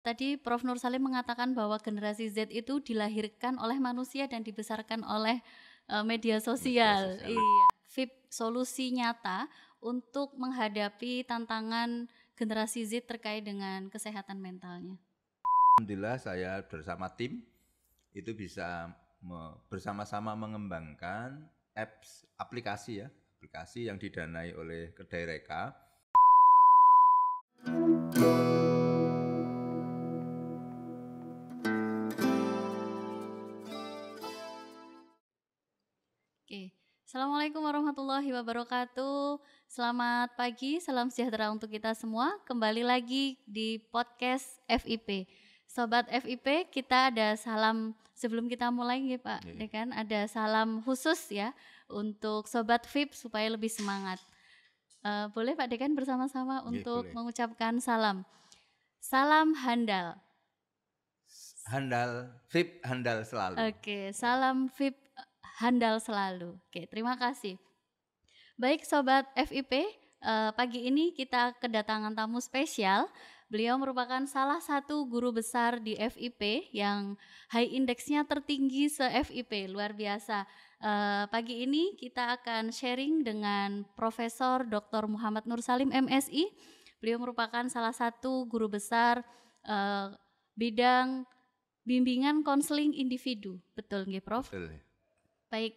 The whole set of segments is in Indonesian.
Tadi Prof. Nur Salim mengatakan bahwa generasi Z itu dilahirkan oleh manusia dan dibesarkan oleh media sosial. Iya. VIP solusi nyata untuk menghadapi tantangan generasi Z terkait dengan kesehatan mentalnya. Alhamdulillah saya bersama tim itu bisa bersama-sama mengembangkan aplikasi yang didanai oleh Kedai Reka. Oke. Assalamualaikum warahmatullahi wabarakatuh. Selamat pagi, salam sejahtera untuk kita semua. Kembali lagi di podcast FIP. Sobat FIP, kita ada salam sebelum kita mulai ya Pak Dekan, ada salam khusus ya untuk Sobat VIP supaya lebih semangat. Boleh Pak Dekan bersama-sama untuk mengucapkan salam. Salam handal. Handal, VIP handal selalu. Oke, salam VIP handal selalu. Oke, terima kasih. Baik Sobat FIP, pagi ini kita kedatangan tamu spesial. Beliau merupakan salah satu guru besar di FIP yang high indeksnya tertinggi se-FIP, luar biasa. Pagi ini kita akan sharing dengan Profesor Dr. Muhammad Nur Salim MSI. Beliau merupakan salah satu guru besar bidang bimbingan konseling individu. Betul nggih, Prof? Betul. Baik,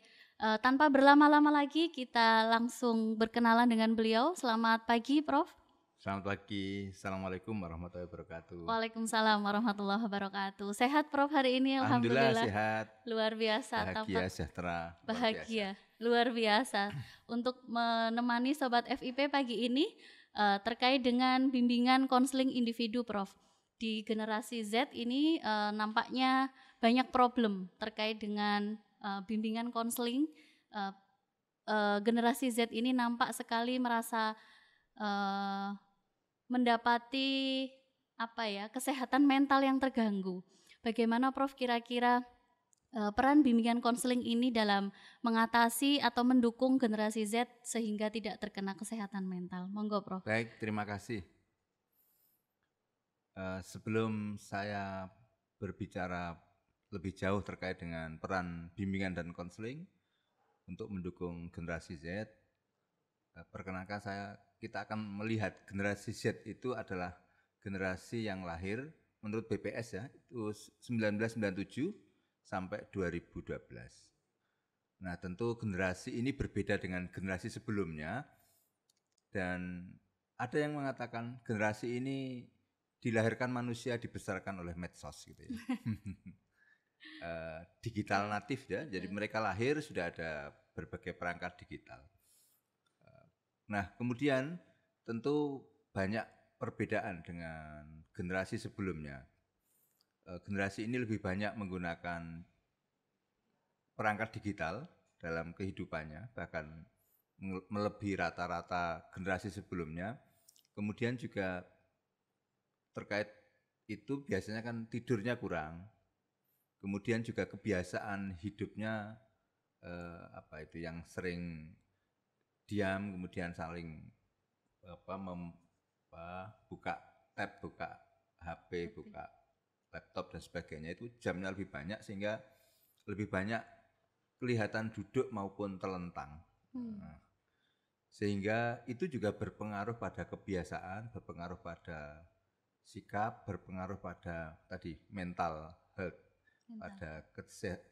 tanpa berlama-lama lagi kita langsung berkenalan dengan beliau. Selamat pagi, Prof. Selamat pagi, Assalamualaikum warahmatullahi wabarakatuh. Waalaikumsalam warahmatullahi wabarakatuh. Sehat, Prof, hari ini? Alhamdulillah sehat. Luar biasa. Bahagia, sejahtera. Bahagia, luar biasa. Untuk menemani Sobat FIP pagi ini terkait dengan bimbingan konseling individu, Prof. Di generasi Z ini nampaknya banyak problem terkait dengan bimbingan konseling. Generasi Z ini nampak sekali merasa mendapati kesehatan mental yang terganggu. Bagaimana Prof kira-kira peran bimbingan konseling ini dalam mengatasi atau mendukung generasi Z sehingga tidak terkena kesehatan mental? Monggo Prof. Baik, terima kasih. Sebelum saya berbicara lebih jauh terkait dengan peran bimbingan dan konseling untuk mendukung generasi Z, perkenalkan kita akan melihat generasi Z itu adalah generasi yang lahir menurut BPS ya, itu 1997 sampai 2012. Nah, tentu generasi ini berbeda dengan generasi sebelumnya, dan ada yang mengatakan generasi ini dilahirkan manusia dibesarkan oleh medsos gitu ya. Digital natif ya, jadi mereka lahir sudah ada berbagai perangkat digital. Nah, kemudian tentu banyak perbedaan dengan generasi sebelumnya. Generasi ini lebih banyak menggunakan perangkat digital dalam kehidupannya, bahkan melebihi rata-rata generasi sebelumnya. Kemudian juga terkait itu biasanya kan tidurnya kurang. Kemudian juga kebiasaan hidupnya yang sering diam, kemudian saling buka tab, buka HP, buka laptop dan sebagainya, itu jamnya lebih banyak sehingga lebih banyak kelihatan duduk maupun telentang. Sehingga itu juga berpengaruh pada kebiasaan, berpengaruh pada sikap, berpengaruh pada tadi mental health, pada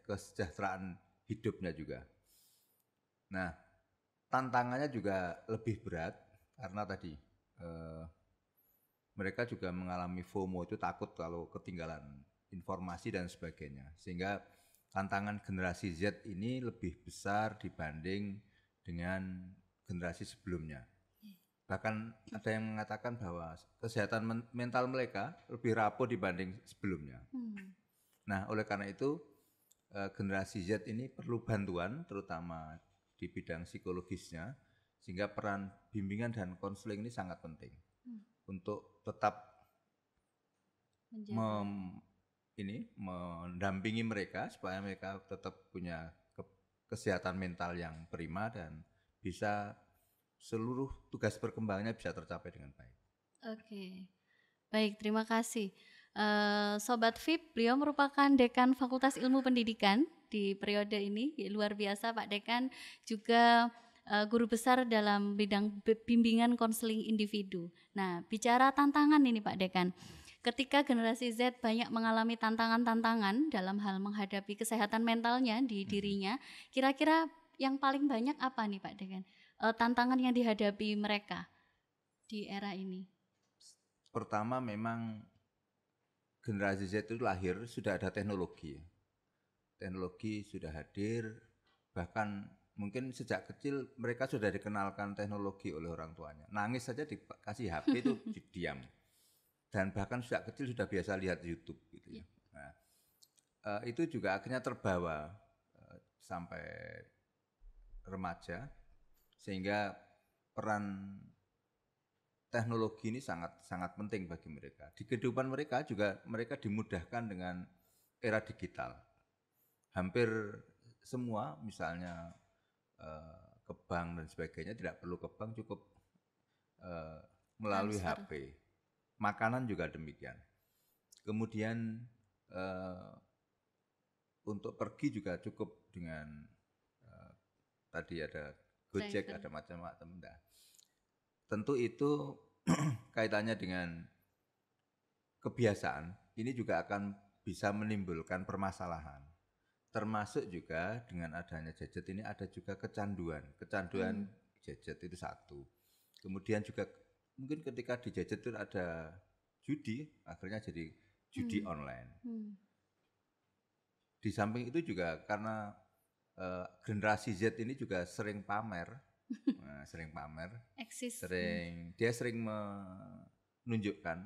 kesejahteraan hidupnya juga. Nah, tantangannya juga lebih berat karena tadi mereka juga mengalami FOMO, itu takut kalau ketinggalan informasi dan sebagainya. Sehingga tantangan generasi Z ini lebih besar dibanding dengan generasi sebelumnya. Bahkan ada yang mengatakan bahwa kesehatan mental mereka lebih rapuh dibanding sebelumnya. Nah, oleh karena itu generasi Z ini perlu bantuan terutama di bidang psikologisnya, sehingga peran bimbingan dan konseling ini sangat penting untuk tetap mendampingi mereka supaya mereka tetap punya kesehatan mental yang prima dan bisa seluruh tugas perkembangannya bisa tercapai dengan baik. Oke, baik, terima kasih. Sobat VIP, beliau merupakan Dekan Fakultas Ilmu Pendidikan di periode ini, luar biasa Pak Dekan, juga guru besar dalam bidang bimbingan konseling individu. Nah, bicara tantangan ini Pak Dekan, ketika generasi Z banyak mengalami tantangan-tantangan dalam hal menghadapi kesehatan mentalnya di dirinya, kira-kira yang paling banyak apa nih Pak Dekan? Tantangan yang dihadapi mereka di era ini? Pertama memang generasi Z itu lahir sudah ada teknologi. Teknologi sudah hadir, bahkan mungkin sejak kecil mereka sudah dikenalkan teknologi oleh orang tuanya. Nangis saja dikasih HP itu diam. Dan bahkan sejak kecil sudah biasa lihat YouTube gitu ya. Nah, itu juga akhirnya terbawa sampai remaja, sehingga peran teknologi ini sangat penting bagi mereka. Di kehidupan mereka juga mereka dimudahkan dengan era digital. Hampir semua misalnya ke bank dan sebagainya tidak perlu ke bank, cukup melalui Transfer. HP. Makanan juga demikian. Kemudian untuk pergi juga cukup dengan tadi ada Gojek, Driver. ada macam-macam. Nah, tentu itu kaitannya dengan kebiasaan, ini juga akan bisa menimbulkan permasalahan. Termasuk juga dengan adanya gadget ini ada juga kecanduan gadget itu satu. Kemudian juga mungkin ketika di gadget itu ada judi, akhirnya jadi judi online. Di samping itu juga karena generasi Z ini juga sering pamer, Eksis. dia sering menunjukkan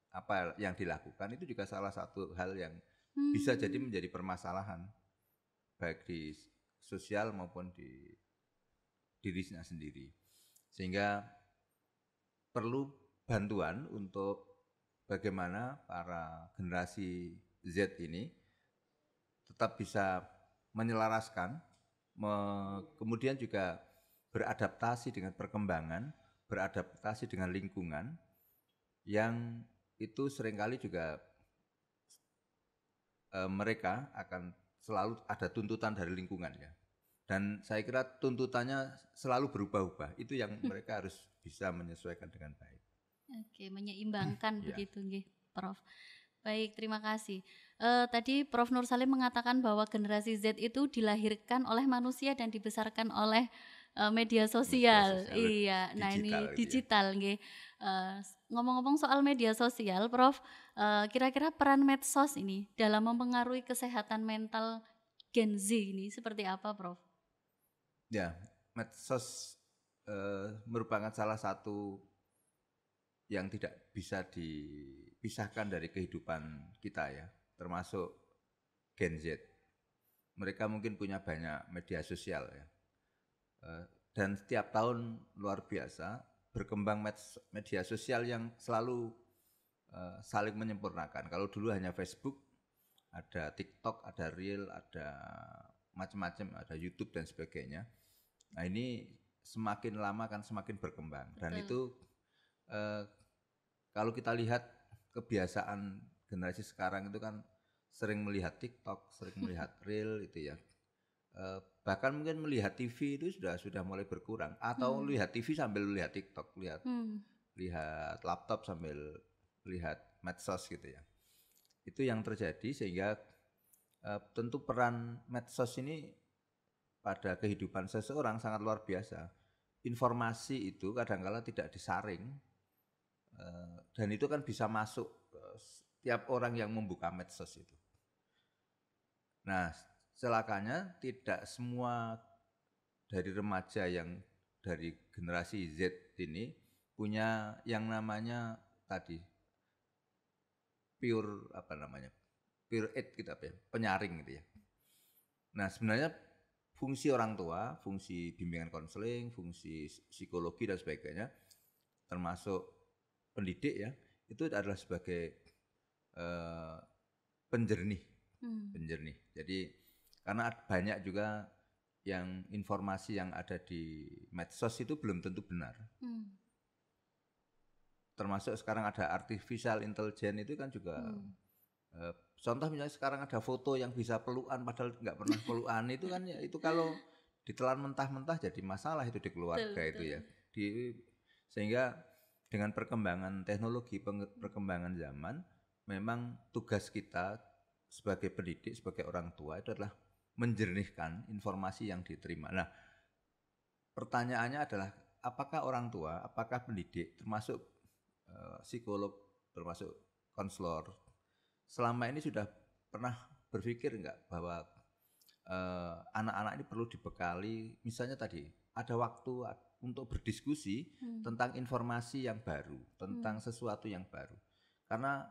apa yang dilakukan, itu juga salah satu hal yang bisa jadi menjadi permasalahan baik di sosial maupun di dirinya sendiri, sehingga perlu bantuan untuk bagaimana para generasi Z ini tetap bisa menyelaraskan, kemudian juga beradaptasi dengan perkembangan, beradaptasi dengan lingkungan yang itu seringkali juga mereka akan selalu ada tuntutan dari lingkungan ya. Dan saya kira tuntutannya selalu berubah-ubah. Itu yang mereka harus bisa menyesuaikan dengan baik. Oke, menyeimbangkan Ya. begitu nggih, Prof. Baik, terima kasih. Tadi Prof. Nur Salim mengatakan bahwa generasi Z itu dilahirkan oleh manusia dan dibesarkan oleh media sosial. Iya, nah ini Digital gitu ya. digital nggih. Ngomong-ngomong soal media sosial, Prof, kira-kira peran medsos ini dalam mempengaruhi kesehatan mental Gen Z ini seperti apa, Prof? Ya, medsos merupakan salah satu yang tidak bisa dipisahkan dari kehidupan kita ya, termasuk Gen Z. Mereka mungkin punya banyak media sosial ya, dan setiap tahun luar biasa berkembang media sosial yang selalu saling menyempurnakan. Kalau dulu hanya Facebook, ada TikTok, ada Reel, ada macam-macam, ada YouTube dan sebagainya. Nah ini semakin lama kan semakin berkembang. Betul. Dan itu kalau kita lihat kebiasaan generasi sekarang itu kan sering melihat TikTok, sering melihat Reel itu ya. Bahkan mungkin melihat TV itu sudah mulai berkurang, atau lihat TV sambil lihat TikTok, lihat laptop sambil lihat medsos gitu ya. Itu yang terjadi, sehingga tentu peran medsos ini pada kehidupan seseorang sangat luar biasa. Informasi itu kadang-kala tidak disaring, dan itu kan bisa masuk setiap orang yang membuka medsos itu. Nah, celakanya tidak semua dari remaja yang dari generasi Z ini punya yang namanya tadi pure aid gitu ya, penyaring gitu ya. Nah, sebenarnya fungsi orang tua, fungsi bimbingan konseling, fungsi psikologi dan sebagainya, termasuk pendidik ya, itu adalah sebagai penjernih. Jadi karena banyak juga yang informasi yang ada di medsos itu belum tentu benar. Termasuk sekarang ada artificial intelligence itu kan juga Contoh misalnya sekarang ada foto yang bisa pelukan padahal nggak pernah pelukan, itu kan ya, itu kalau ditelan mentah-mentah jadi masalah itu di keluarga Betul, itu ya. betul. Sehingga dengan perkembangan teknologi, perkembangan zaman, memang tugas kita sebagai pendidik, sebagai orang tua itu adalah menjernihkan informasi yang diterima. Nah, pertanyaannya adalah apakah orang tua, apakah pendidik, termasuk psikolog, termasuk konselor, selama ini sudah pernah berpikir enggak bahwa anak-anak ini perlu dibekali, misalnya tadi ada waktu untuk berdiskusi tentang informasi yang baru, tentang sesuatu yang baru. Karena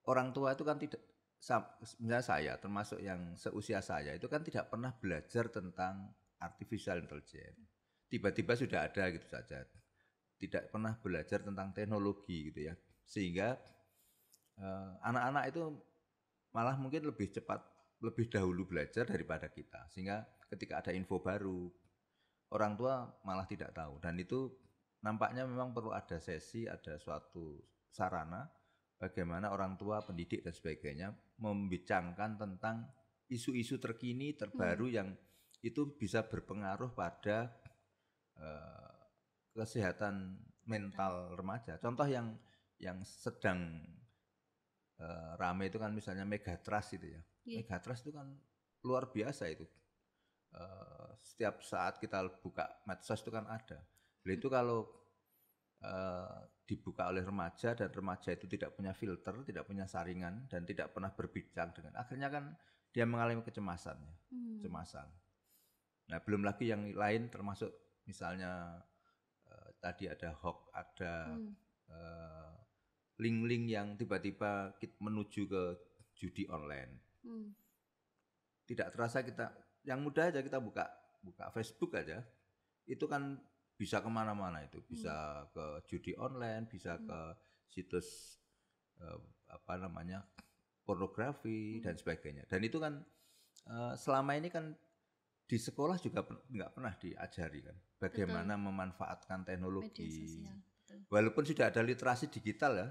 orang tua itu kan tidak, misalnya saya termasuk yang seusia saya itu kan tidak pernah belajar tentang artificial intelligence. Tiba-tiba sudah ada gitu saja. Tidak pernah belajar tentang teknologi gitu ya. Sehingga anak-anak itu malah mungkin lebih cepat, lebih dahulu belajar daripada kita. Sehingga ketika ada info baru, orang tua malah tidak tahu. Dan itu nampaknya memang perlu ada sesi, ada suatu sarana bagaimana orang tua, pendidik dan sebagainya membincangkan tentang isu-isu terkini, terbaru yang itu bisa berpengaruh pada kesehatan mental remaja. Contoh yang sedang rame itu kan misalnya Megatrust itu ya. Megatrust itu kan luar biasa itu. Setiap saat kita buka medsos itu kan ada. Jadi itu kalau dibuka oleh remaja dan remaja itu tidak punya filter, tidak punya saringan dan tidak pernah berbincang dengan, akhirnya kan dia mengalami kecemasan. Nah, belum lagi yang lain termasuk misalnya tadi ada hoax, ada link-link yang tiba-tiba menuju ke judi online. Tidak terasa kita, yang mudah aja kita buka Facebook aja, itu kan bisa kemana-mana itu, bisa ke judi online, bisa ke situs pornografi dan sebagainya. Dan itu kan selama ini kan di sekolah juga nggak pernah diajari kan, bagaimana memanfaatkan teknologi. Walaupun sudah ada literasi digital ya,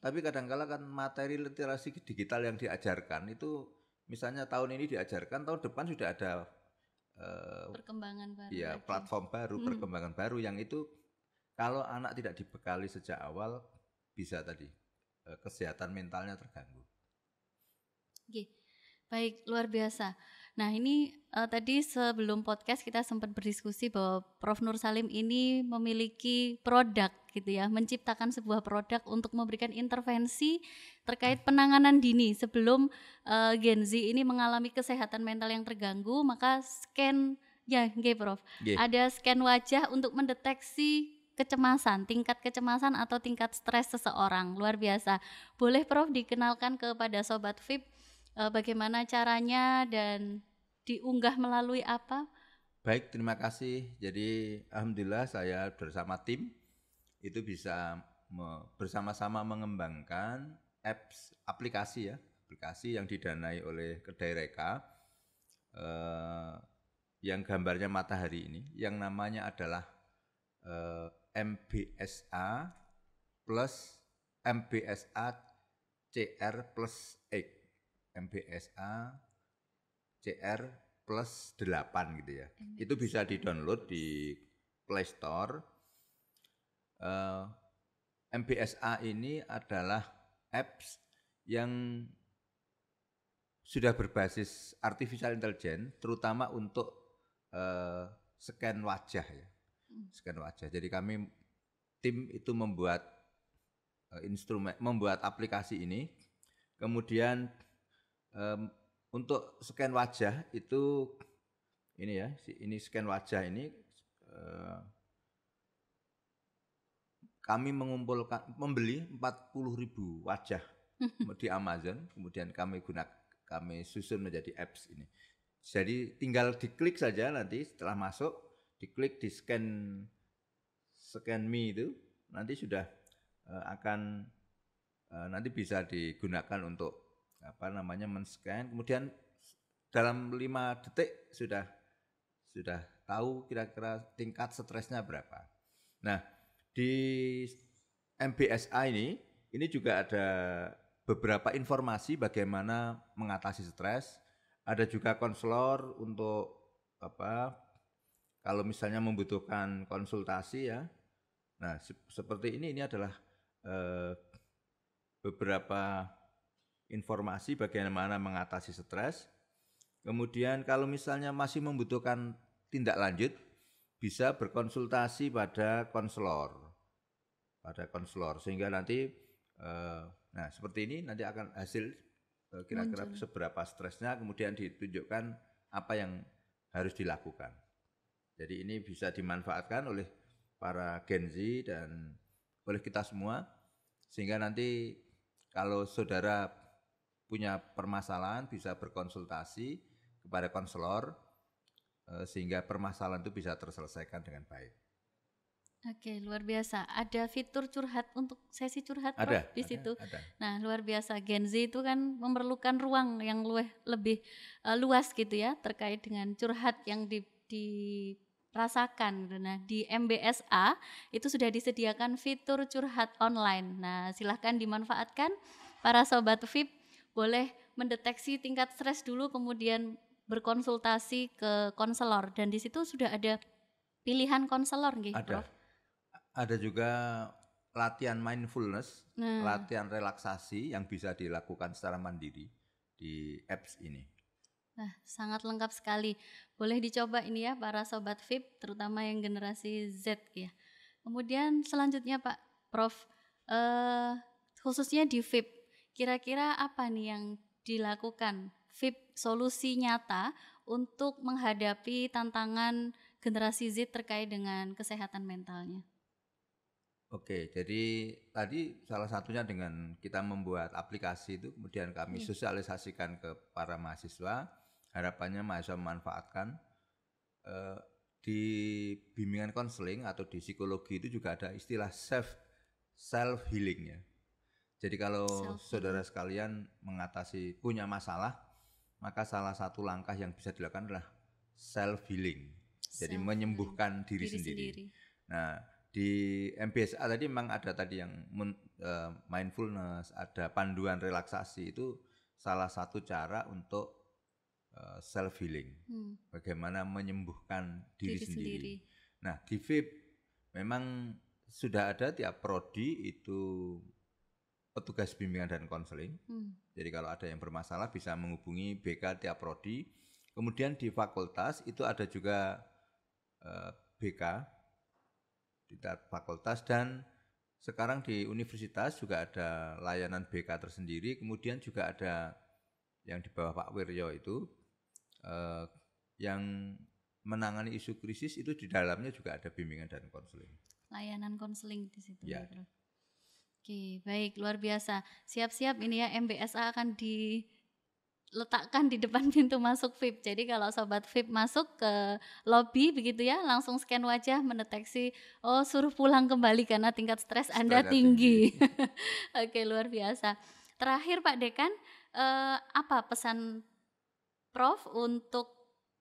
tapi kadang-kala kan materi literasi digital yang diajarkan itu, misalnya tahun ini diajarkan, tahun depan sudah ada perkembangan baru, ya platform baru, perkembangan baru yang itu kalau anak tidak dibekali sejak awal bisa tadi kesehatan mentalnya terganggu. Baik, luar biasa. Nah, ini tadi sebelum podcast kita sempat berdiskusi bahwa Prof. Nur Salim ini memiliki produk gitu ya, menciptakan sebuah produk untuk memberikan intervensi terkait penanganan dini sebelum Gen Z ini mengalami kesehatan mental yang terganggu, maka scan ya, Prof. Ada scan wajah untuk mendeteksi kecemasan, tingkat kecemasan atau tingkat stres seseorang. Luar biasa. Boleh Prof dikenalkan kepada Sobat VIP bagaimana caranya dan diunggah melalui apa? Baik, terima kasih. Jadi alhamdulillah saya bersama tim itu bisa bersama-sama mengembangkan aplikasi yang didanai oleh Kedai Reka yang gambarnya matahari ini, yang namanya adalah MBSA CR plus X. MBSA CR plus 8 gitu ya. Itu bisa di-download di Play Store. MBSA ini adalah apps yang sudah berbasis artificial intelligence, terutama untuk scan wajah ya. Scan wajah. Jadi kami tim itu membuat membuat aplikasi ini. Kemudian untuk scan wajah itu ini ya, ini scan wajah ini kami membeli 40.000 wajah di Amazon, kemudian kami susun menjadi apps ini. Jadi tinggal diklik saja, nanti setelah masuk diklik di scan me itu, nanti sudah akan nanti bisa digunakan untuk men-scan, kemudian dalam 5 detik sudah tahu kira-kira tingkat stresnya berapa. Nah, di MBSA ini juga ada beberapa informasi bagaimana mengatasi stres. Ada juga konselor untuk kalau misalnya membutuhkan konsultasi ya. Nah, seperti ini adalah beberapa informasi bagaimana mengatasi stres. Kemudian kalau misalnya masih membutuhkan tindak lanjut, bisa berkonsultasi pada konselor. Sehingga nanti nah seperti ini nanti akan hasil kira-kira seberapa stresnya, kemudian ditunjukkan apa yang harus dilakukan. Jadi ini bisa dimanfaatkan oleh para Gen Z dan oleh kita semua, sehingga nanti kalau saudara punya permasalahan bisa berkonsultasi kepada konselor, sehingga permasalahan itu bisa terselesaikan dengan baik. Oke, luar biasa. Ada fitur curhat untuk sesi curhat ada, Prof, di situ. Ada. Nah, luar biasa. Gen Z itu kan memerlukan ruang yang lebih luas gitu ya, terkait dengan curhat yang dirasakan. Nah, di MBSA itu sudah disediakan fitur curhat online. Nah, silahkan dimanfaatkan. Para sobat VIP boleh mendeteksi tingkat stres dulu, kemudian berkonsultasi ke konselor. Dan di situ sudah ada pilihan konselor, Prof. Ada juga latihan mindfulness, latihan relaksasi yang bisa dilakukan secara mandiri di apps ini. Nah, sangat lengkap sekali. Boleh dicoba ini ya para sobat VIP, terutama yang generasi Z ya. Kemudian selanjutnya Pak Prof, khususnya di VIP, kira-kira apa nih yang dilakukan VIP solusi nyata untuk menghadapi tantangan generasi Z terkait dengan kesehatan mentalnya? Oke, jadi tadi salah satunya dengan kita membuat aplikasi itu, kemudian kami sosialisasikan ke para mahasiswa, harapannya mahasiswa memanfaatkan. Di bimbingan konseling atau di psikologi itu juga ada istilah self healing ya. Jadi kalau saudara sekalian punya masalah, maka salah satu langkah yang bisa dilakukan adalah self healing. Jadi menyembuhkan diri sendiri. Nah, di MBSA tadi memang ada tadi yang mindfulness, ada panduan relaksasi, itu salah satu cara untuk self healing. Bagaimana menyembuhkan diri sendiri. Nah, di VIP memang sudah ada tiap prodi itu petugas bimbingan dan konseling. Jadi kalau ada yang bermasalah bisa menghubungi BK tiap prodi. Kemudian di fakultas itu ada juga BK di fakultas, dan sekarang di universitas juga ada layanan BK tersendiri. Kemudian juga ada yang di bawah Pak Wiryo itu yang menangani isu krisis, itu di dalamnya juga ada bimbingan dan konseling. Layanan konseling di situ ya. Oke, baik, luar biasa. Siap-siap ini ya, MBSA akan diletakkan di depan pintu masuk VIP. Jadi kalau sobat VIP masuk ke lobby begitu ya, langsung scan wajah, mendeteksi, oh suruh pulang kembali karena tingkat stres Anda tinggi. Oke, luar biasa. Terakhir Pak Dekan, apa pesan Prof untuk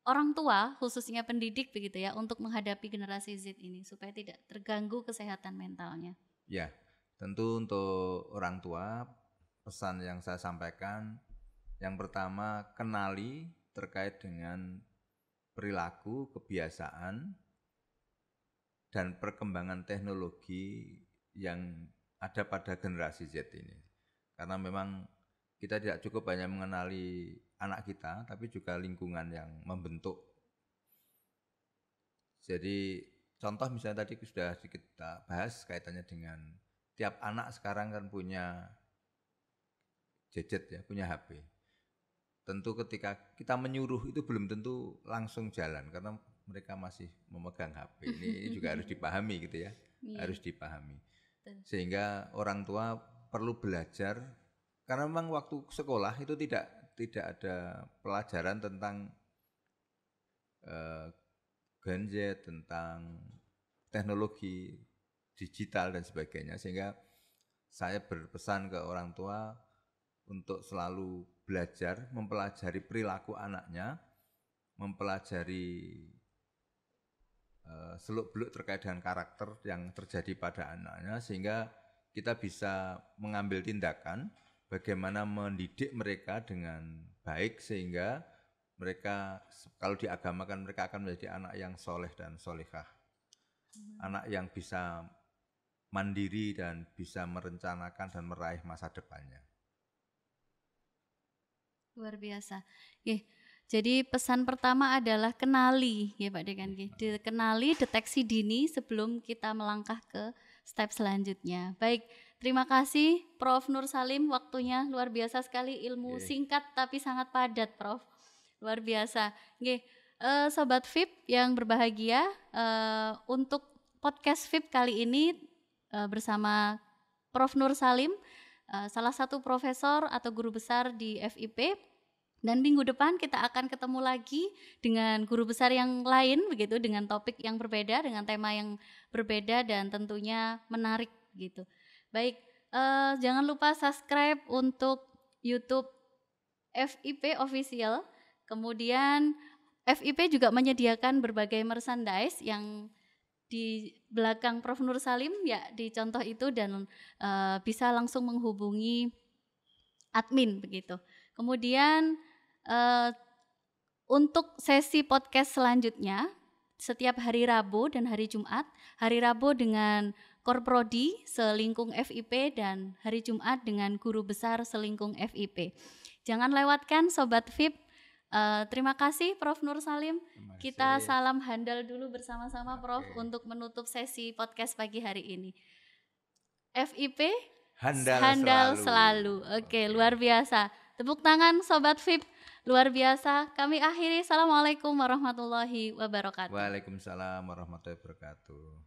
orang tua, khususnya pendidik begitu ya, untuk menghadapi generasi Z ini supaya tidak terganggu kesehatan mentalnya? Ya, tentu untuk orang tua, pesan yang saya sampaikan, yang pertama, kenali terkait dengan perilaku, kebiasaan, dan perkembangan teknologi yang ada pada generasi Z ini. Karena memang kita tidak cukup hanya mengenali anak kita, tapi juga lingkungan yang membentuk. Jadi contoh misalnya tadi sudah kita bahas kaitannya dengan tiap anak sekarang kan punya gadget ya, punya HP. Tentu ketika kita menyuruh itu belum tentu langsung jalan karena mereka masih memegang HP. Ini juga harus dipahami gitu ya, harus dipahami. Sehingga orang tua perlu belajar, karena memang waktu sekolah itu tidak ada pelajaran tentang gadget, tentang teknologi digital dan sebagainya. Sehingga saya berpesan ke orang tua untuk selalu belajar, mempelajari perilaku anaknya, mempelajari seluk-beluk terkait dengan karakter yang terjadi pada anaknya, sehingga kita bisa mengambil tindakan bagaimana mendidik mereka dengan baik sehingga mereka kalau diagamakan mereka akan menjadi anak yang soleh dan solehah. Anak yang bisa mandiri dan bisa merencanakan dan meraih masa depannya. Luar biasa. Jadi pesan pertama adalah kenali ya Pak Dekan. Kenali, deteksi dini sebelum kita melangkah ke step selanjutnya. Baik, terima kasih Prof. Nur Salim, waktunya luar biasa sekali, ilmu singkat tapi sangat padat Prof. Luar biasa. Sobat VIP yang berbahagia, untuk podcast VIP kali ini bersama Prof. Nur Salim, salah satu profesor atau guru besar di FIP. Dan minggu depan kita akan ketemu lagi dengan guru besar yang lain begitu, dengan topik yang berbeda, dengan tema yang berbeda dan tentunya menarik gitu. Baik, jangan lupa subscribe untuk YouTube FIP Official. Kemudian FIP juga menyediakan berbagai merchandise yang di belakang Prof. Nur Salim ya di contoh itu, dan bisa langsung menghubungi admin begitu. Kemudian untuk sesi podcast selanjutnya setiap hari Rabu dan hari Jumat. Hari Rabu dengan Korprodi selingkung FIP dan hari Jumat dengan guru besar selingkung FIP. Jangan lewatkan Sobat VIP. Terima kasih Prof. Nur Salim. Kita salam handal dulu bersama-sama Prof untuk menutup sesi podcast pagi hari ini. FIP handal selalu. Oke, luar biasa. Tepuk tangan Sobat VIP. Luar biasa. Kami akhiri. Assalamualaikum warahmatullahi wabarakatuh. Waalaikumsalam warahmatullahi wabarakatuh.